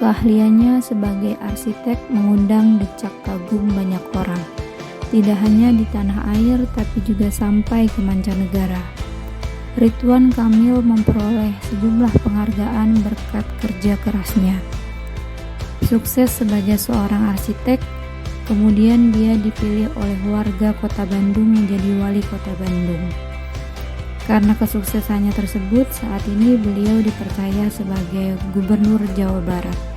Keahliannya sebagai arsitek mengundang decak kagum banyak orang, tidak hanya di tanah air tapi juga sampai ke mancanegara. Ridwan Kamil memperoleh sejumlah penghargaan berkat kerja kerasnya. Sukses sebagai seorang arsitek, kemudian dia dipilih oleh warga Kota Bandung menjadi wali Kota Bandung. Karena kesuksesannya tersebut, saat ini beliau dipercaya sebagai Gubernur Jawa Barat.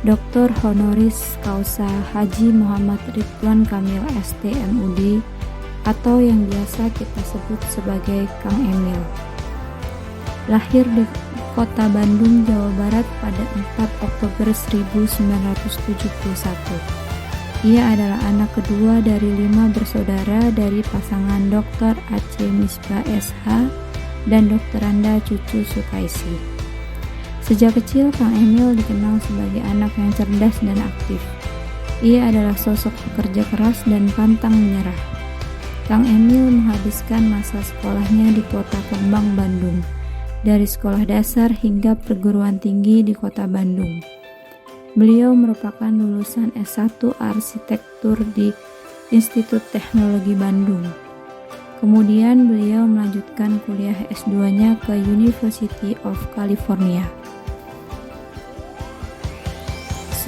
Dr. Honoris Causa Haji Muhammad Ridwan Kamil ST.MUD atau yang biasa kita sebut sebagai Kang Emil. Lahir di Kota Bandung, Jawa Barat pada 4 Oktober 1971. Ia adalah anak kedua dari 5 bersaudara dari pasangan Dr. Aceh Misbah SH dan Dr. Randa Cucu Sukaisi. Sejak kecil, Kang Emil dikenal sebagai anak yang cerdas dan aktif. Ia adalah sosok pekerja keras dan pantang menyerah. Kang Emil menghabiskan masa sekolahnya di Kota Kembang, Bandung, dari sekolah dasar hingga perguruan tinggi di Kota Bandung. Beliau merupakan lulusan S1 Arsitektur di Institut Teknologi Bandung. Kemudian beliau melanjutkan kuliah S2-nya ke University of California.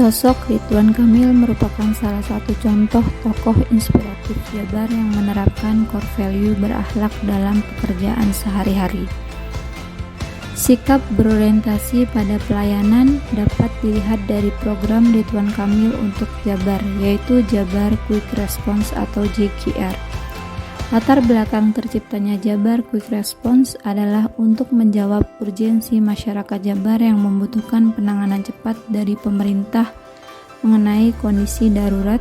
Sosok Ridwan Kamil merupakan salah satu contoh tokoh inspiratif Jabar yang menerapkan core value berakhlak dalam pekerjaan sehari-hari. Sikap berorientasi pada pelayanan dapat dilihat dari program Ridwan Kamil untuk Jabar, yaitu Jabar Quick Response atau JQR. Latar belakang terciptanya Jabar Quick Response adalah untuk menjawab urgensi masyarakat Jabar yang membutuhkan penanganan cepat dari pemerintah mengenai kondisi darurat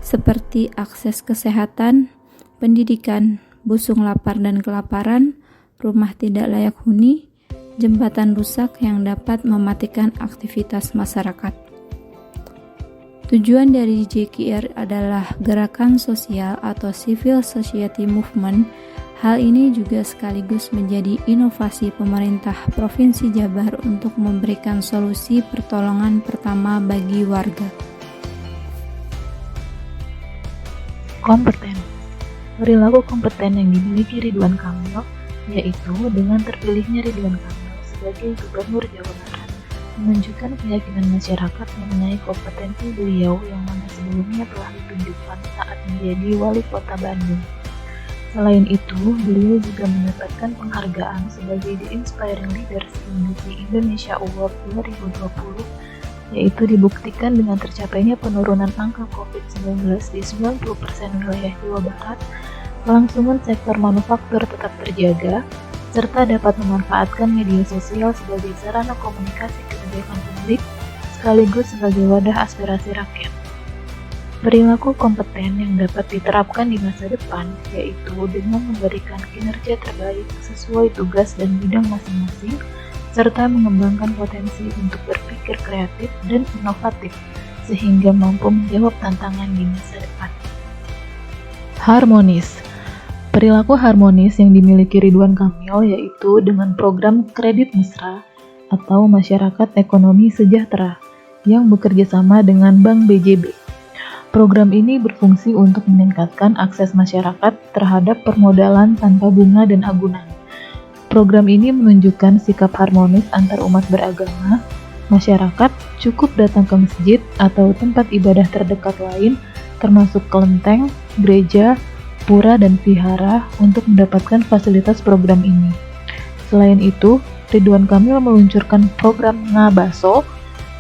seperti akses kesehatan, pendidikan, busung lapar dan kelaparan, rumah tidak layak huni, jembatan rusak yang dapat mematikan aktivitas masyarakat. Tujuan dari JQR adalah gerakan sosial atau Civil Society Movement. Hal ini juga sekaligus menjadi inovasi pemerintah Provinsi Jabar untuk memberikan solusi pertolongan pertama bagi warga. Kompeten. Perilaku kompeten yang dimiliki Ridwan Kamil yaitu dengan terpilihnya Ridwan Kamil sebagai Gubernur Jawa Barat menunjukkan keyakinan masyarakat mengenai kompetensi beliau yang mana sebelumnya telah ditunjukkan saat menjadi Wali Kota Bandung. Selain itu, beliau juga mendapatkan penghargaan sebagai The Inspiring Leaders di Indonesia Award 2020, yaitu dibuktikan dengan tercapainya penurunan angka COVID-19 di 90% wilayah Jawa Barat, kelangsungan sektor manufaktur tetap terjaga, serta dapat memanfaatkan media sosial sebagai sarana komunikasi kebijakan publik sekaligus sebagai wadah aspirasi rakyat. Perilaku kompeten yang dapat diterapkan di masa depan yaitu dengan memberikan kinerja terbaik sesuai tugas dan bidang masing-masing, serta mengembangkan potensi untuk berpikir kreatif dan inovatif sehingga mampu menjawab tantangan di masa depan. Harmonis. Perilaku harmonis yang dimiliki Ridwan Kamil yaitu dengan program Kredit Mesra atau Masyarakat Ekonomi Sejahtera yang bekerja sama dengan Bank BJB. Program ini berfungsi untuk meningkatkan akses masyarakat terhadap permodalan tanpa bunga dan agunan. Program ini menunjukkan sikap harmonis antar umat beragama. Masyarakat cukup datang ke masjid atau tempat ibadah terdekat lain, termasuk kelenteng, gereja, pura, dan vihara untuk mendapatkan fasilitas program ini. Selain itu, Ridwan Kamil meluncurkan program Ngabaso,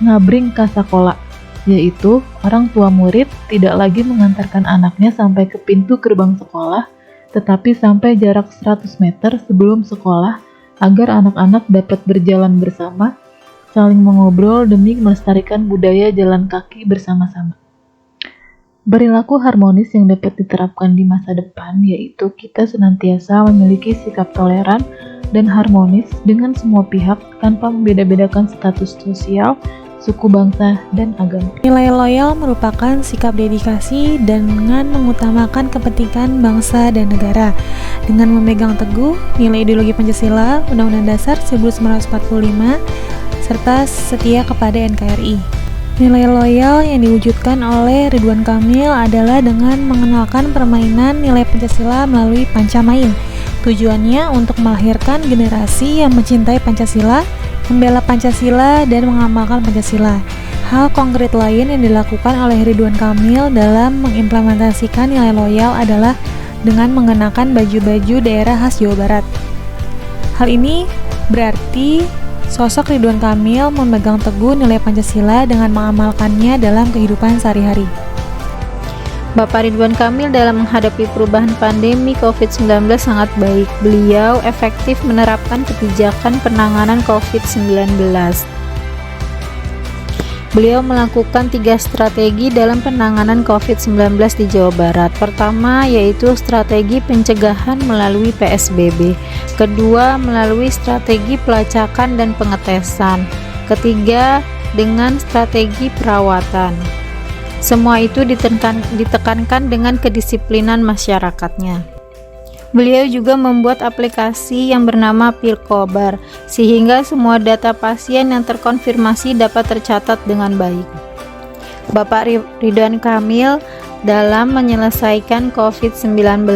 Ngabring ka Sakola, yaitu orang tua murid tidak lagi mengantarkan anaknya sampai ke pintu gerbang sekolah, tetapi sampai jarak 100 meter sebelum sekolah agar anak-anak dapat berjalan bersama, saling mengobrol demi melestarikan budaya jalan kaki bersama-sama. Perilaku harmonis yang dapat diterapkan di masa depan yaitu kita senantiasa memiliki sikap toleran dan harmonis dengan semua pihak tanpa membeda-bedakan status sosial, suku bangsa, dan agama. Nilai loyal merupakan sikap dedikasi dengan mengutamakan kepentingan bangsa dan negara. Dengan memegang teguh nilai ideologi Pancasila, Undang-Undang Dasar 1945, serta setia kepada NKRI. Nilai loyal yang diwujudkan oleh Ridwan Kamil adalah dengan mengenalkan permainan nilai Pancasila melalui Pancamain. Tujuannya untuk melahirkan generasi yang mencintai Pancasila, membela Pancasila, dan mengamalkan Pancasila. Hal konkret lain yang dilakukan oleh Ridwan Kamil dalam mengimplementasikan nilai loyal adalah dengan mengenakan baju-baju daerah khas Jawa Barat. Hal ini berarti sosok Ridwan Kamil memegang teguh nilai Pancasila dengan mengamalkannya dalam kehidupan sehari-hari. Bapak Ridwan Kamil dalam menghadapi perubahan pandemi COVID-19 sangat baik. Beliau efektif menerapkan kebijakan penanganan COVID-19. Beliau melakukan 3 strategi dalam penanganan COVID-19 di Jawa Barat. Pertama, yaitu strategi pencegahan melalui PSBB. Kedua, melalui strategi pelacakan dan pengetesan. Ketiga, dengan strategi perawatan. Semua itu ditekankan dengan kedisiplinan masyarakatnya. Beliau juga membuat aplikasi yang bernama Pilkobar, sehingga semua data pasien yang terkonfirmasi dapat tercatat dengan baik. Bapak Ridwan Kamil dalam menyelesaikan COVID-19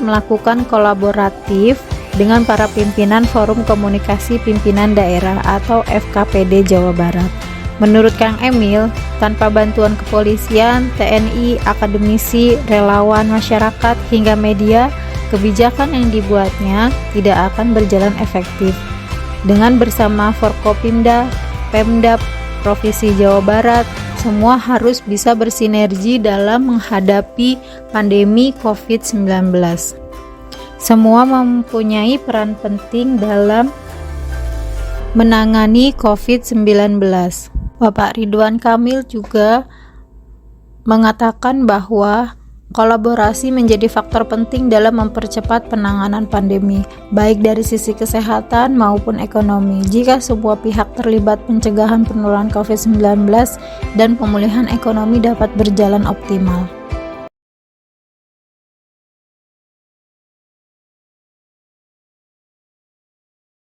melakukan kolaboratif dengan para pimpinan Forum Komunikasi Pimpinan Daerah atau FKPD Jawa Barat. Menurut Kang Emil, tanpa bantuan kepolisian, TNI, akademisi, relawan masyarakat, hingga media, kebijakan yang dibuatnya tidak akan berjalan efektif. Dengan bersama Forkopimda, Pemda, Provinsi Jawa Barat, semua harus bisa bersinergi dalam menghadapi pandemi COVID-19. Semua mempunyai peran penting dalam menangani COVID-19. Bapak Ridwan Kamil juga mengatakan bahwa kolaborasi menjadi faktor penting dalam mempercepat penanganan pandemi, baik dari sisi kesehatan maupun ekonomi. Jika semua pihak terlibat, pencegahan penularan COVID-19 dan pemulihan ekonomi dapat berjalan optimal.